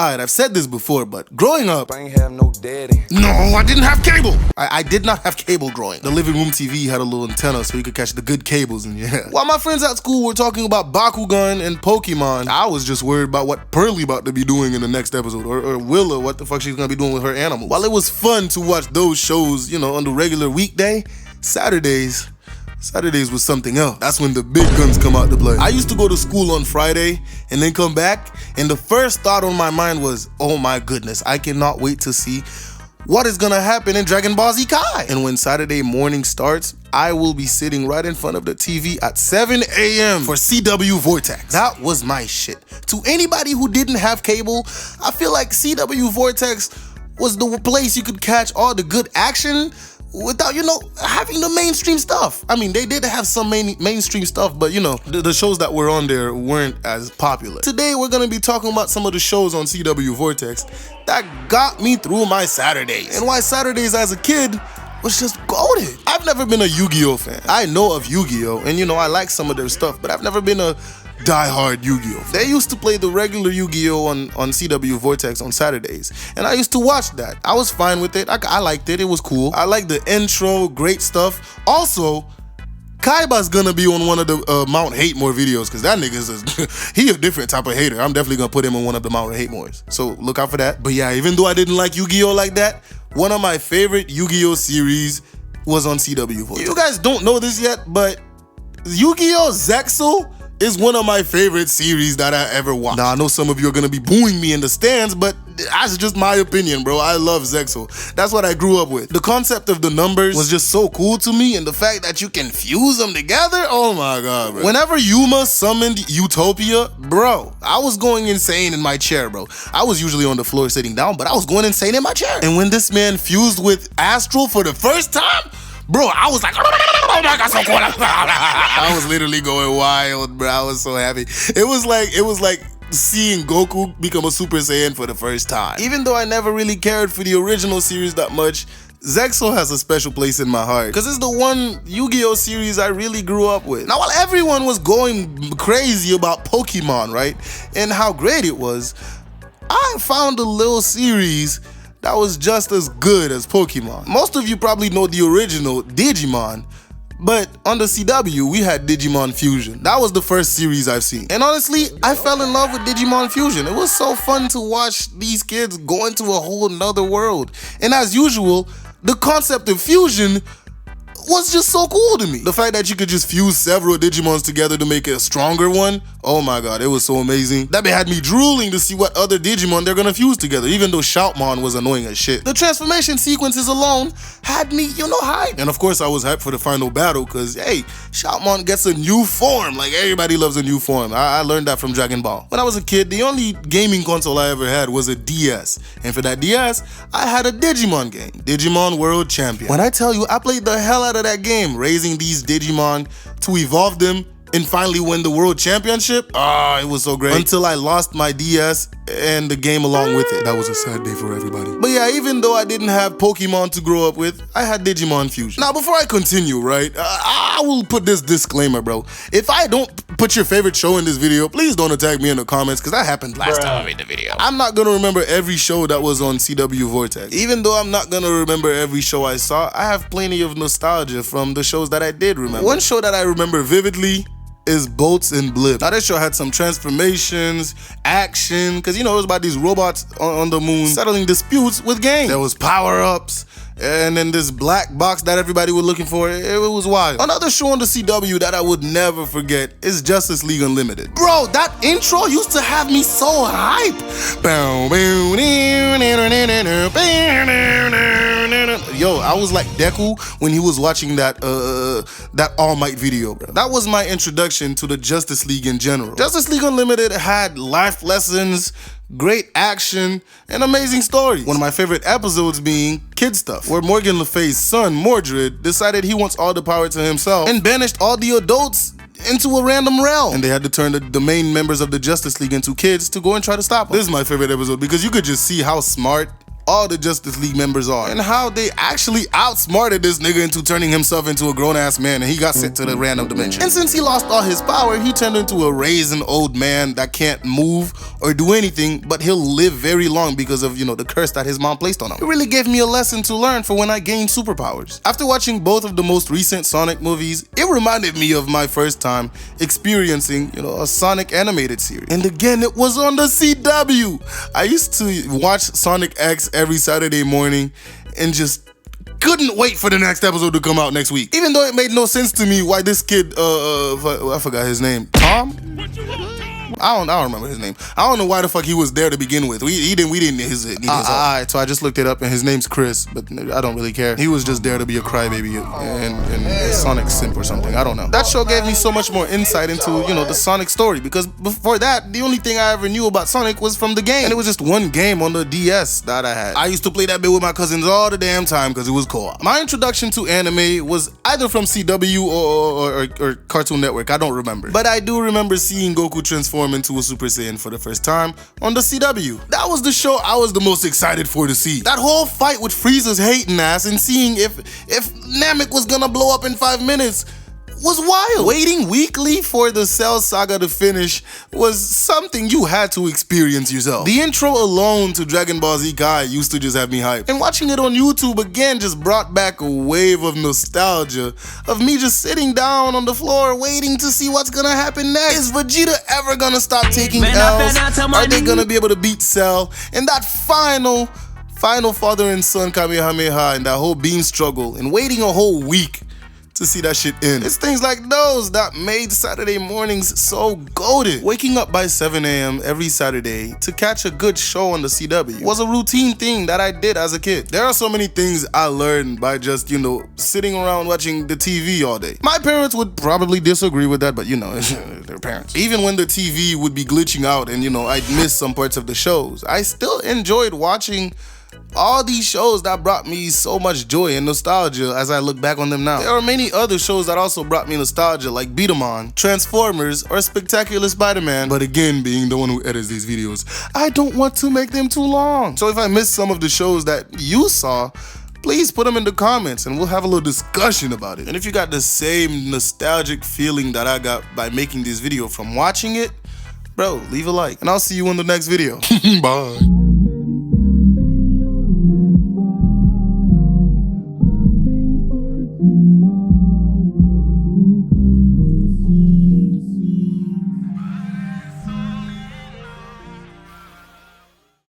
Alright, I've said this before, but growing up, I ain't have no daddy. No, I didn't have cable. I did not have cable growing up. The living room TV had a little antenna so you could catch the good cables, and yeah. While my friends at school were talking about Bakugan and Pokemon, I was just worried about what Pearly about to be doing in the next episode, or Willow, what the fuck she's gonna be doing with her animals. While it was fun to watch those shows, you know, on the regular weekday, Saturdays was something else. That's when the big guns come out to play. I used to go to school on Friday and then come back, and the first thought on my mind was, oh my goodness, I cannot wait to see what is gonna happen in Dragon Ball Z Kai. And when Saturday morning starts, I will be sitting right in front of the TV at 7 a.m. for CW VORTEXX. That was my shit. To anybody who didn't have cable, I feel like CW VORTEXX was the place you could catch all the good action without, you know, having the mainstream stuff. I mean, they did have some mainstream stuff, but you know, the shows that were on there weren't as popular. Today, we're gonna be talking about some of the shows on CW VORTEXX that got me through my Saturdays, and why Saturdays as a kid was just goated. I've never been a YuGiOh fan. I know of YuGiOh, and you know, I like some of their stuff, but I've never been a die-hard YuGiOh. They used to play the regular YuGiOh on CW VORTEXX on Saturdays, and I used to watch that. I was fine with it. I liked it. It was cool. I liked the intro, great stuff. Also, Kaiba's gonna be on one of the Mount Hatemore videos, because that nigga's he a different type of hater. I'm definitely gonna put him in one of the Mount Hatemores, so look out for that. But yeah, even though I didn't like YuGiOh like that, one of my favorite YuGiOh series was on CW VORTEXX. You guys don't know this yet, but YuGiOh Zexal is one of my favorite series that I ever watched. Now, I know some of you are gonna be booing me in the stands, but that's just my opinion, bro. I love Zexal. That's what I grew up with. The concept of the numbers was just so cool to me, and the fact that you can fuse them together, oh my god, bro. Whenever Yuma summoned Utopia, bro, I was going insane in my chair, bro. I was usually on the floor sitting down, but I was going insane in my chair. And when this man fused with Astral for the first time, bro, I was like, oh my god, so cool. I was literally going wild, bro. I was so happy. It was like seeing Goku become a Super Saiyan for the first time. Even though I never really cared for the original series that much, Zexal has a special place in my heart, because it's the one YuGiOh series I really grew up with. Now, while everyone was going crazy about Pokemon, right, and how great it was, I found a little series that was just as good as Pokemon. Most of you probably know the original Digimon, but on the CW, we had Digimon Fusion. That was the first series I've seen. And honestly, I fell in love with Digimon Fusion. It was so fun to watch these kids go into a whole nother world. And as usual, the concept of fusion was just so cool to me. The fact that you could just fuse several Digimons together to make a stronger one, oh my god, it was so amazing. That had me drooling to see what other Digimon they're gonna fuse together, even though Shoutmon was annoying as shit. The transformation sequences alone had me, you know, hyped. And of course, I was hyped for the final battle, because, hey, Shoutmon gets a new form. Like, everybody loves a new form. I learned that from Dragon Ball. When I was a kid, the only gaming console I ever had was a DS. And for that DS, I had a Digimon game, Digimon World Champion. When I tell you, I played the hell out of that game, raising these Digimon to evolve them and finally win the world championship. It was so great. Until I lost my DS and the game along with it. That was a sad day for everybody. But yeah, even though I didn't have Pokemon to grow up with, I had Digimon Fusion. Now, before I continue, right, I will put this disclaimer, bro. If I don't put your favorite show in this video, please don't attack me in the comments, because that happened last time I made the video. I'm not gonna remember every show that was on CW VORTEXX. Even though I'm not gonna remember every show I saw, I have plenty of nostalgia from the shows that I did remember. One show that I remember vividly is Bolts and Blip. Now, this show had some transformations, action, because, you know, it was about these robots on the moon settling disputes with games. There was power-ups, and then this black box that everybody was looking for. It was wild. Another show on the CW that I would never forget is Justice League Unlimited. Bro, that intro used to have me so hype. Yo, I was like Deku when he was watching that All Might video, bro. That was my introduction to the Justice League in general. Justice League Unlimited had life lessons, great action, and amazing stories. One of my favorite episodes being Kid Stuff, where Morgan Le Fay's son, Mordred, decided he wants all the power to himself and banished all the adults into a random realm. And they had to turn the main members of the Justice League into kids to go and try to stop him. This is my favorite episode because you could just see how smart all the Justice League members are, and how they actually outsmarted this nigga into turning himself into a grown-ass man, and he got sent to the random dimension. And since he lost all his power, he turned into a raisin old man that can't move or do anything, but he'll live very long because of, you know, the curse that his mom placed on him. It really gave me a lesson to learn for when I gained superpowers. After watching both of the most recent Sonic movies, it reminded me of my first time experiencing, you know, a Sonic animated series. And again, it was on the CW. I used to watch Sonic X every Saturday morning and just couldn't wait for the next episode to come out next week. Even though it made no sense to me why this kid, I forgot his name, Tom? I don't remember his name. I don't know why the fuck he was there to begin with. We didn't need his help. Alright, so I just looked it up and his name's Chris, but I don't really care. He was just there to be a crybaby and Sonic simp or something. I don't know. That show gave me so much more insight into, you know, the Sonic story, because before that, the only thing I ever knew about Sonic was from the game. And it was just one game on the DS that I had. I used to play that bit with my cousins all the damn time because it was co-op. My introduction to anime was either from CW or Cartoon Network. I don't remember. But I do remember seeing Goku transform into a Super Saiyan for the first time on the CW. That was the show I was the most excited for to see. That whole fight with Frieza's hating ass and seeing if Namek was gonna blow up in 5 minutes was wild. Waiting weekly for the Cell saga to finish was something you had to experience yourself. The intro alone to Dragon Ball Z Kai used to just have me hyped. And watching it on YouTube again just brought back a wave of nostalgia of me just sitting down on the floor waiting to see what's gonna happen next. Is Vegeta ever gonna stop taking L's? Are they gonna be able to beat Cell? And that final father and son Kamehameha and that whole beam struggle and waiting a whole week to see that shit end. It's things like those that made Saturday mornings so goated. Waking up by 7 a.m. every Saturday to catch a good show on the CW was a routine thing that I did as a kid. There are so many things I learned by just, you know, sitting around watching the TV all day. My parents would probably disagree with that, but you know, they're parents. Even when the TV would be glitching out and, you know, I'd miss some parts of the shows, I still enjoyed watching all these shows that brought me so much joy and nostalgia as I look back on them now. There are many other shows that also brought me nostalgia, like Digimon, Transformers, or Spectacular Spider-Man. But again, being the one who edits these videos, I don't want to make them too long. So if I missed some of the shows that you saw, please put them in the comments and we'll have a little discussion about it. And if you got the same nostalgic feeling that I got by making this video from watching it, bro, leave a like and I'll see you in the next video. Bye.